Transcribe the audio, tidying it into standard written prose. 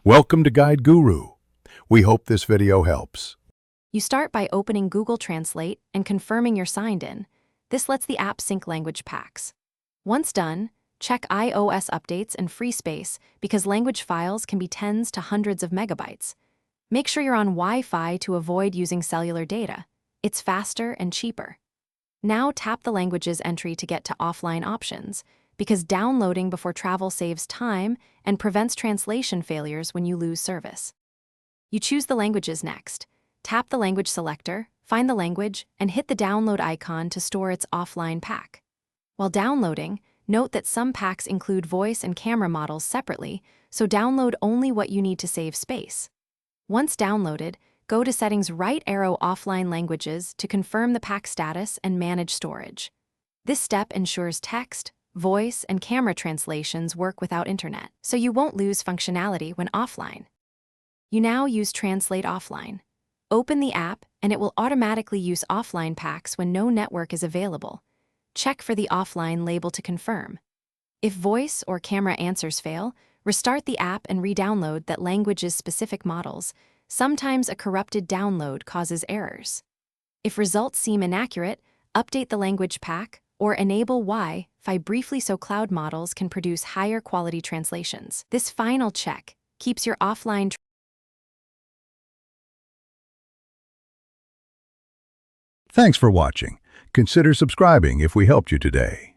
Welcome to Guide Guru. We hope this video helps. You start by opening Google Translate and confirming you're signed in. This lets the app sync language packs. Once done, check iOS updates and free space because language files can be tens to hundreds of megabytes. Make sure you're on Wi-Fi to avoid using cellular data. It's faster and cheaper. Now tap the languages entry to get to offline options, because downloading before travel saves time and prevents translation failures when you lose service. You choose the languages next. Tap the language selector, find the language, and hit the download icon to store its offline pack. While downloading, note that some packs include voice and camera models separately, so download only what you need to save space. Once downloaded, go to Settings right arrow Offline Languages to confirm the pack status and manage storage. This step ensures text, voice, and camera translations work without internet, so you won't lose functionality when offline. You now use Translate Offline. Open the app, and it will automatically use offline packs when no network is available. Check for the offline label to confirm. If voice or camera answers fail, restart the app and re-download that language's specific models. Sometimes a corrupted download causes errors. If results seem inaccurate, update the language pack or enable Wi-Fi briefly so cloud models can produce higher quality translations. This final check keeps your offline Thanks for watching. Consider subscribing if we helped you today.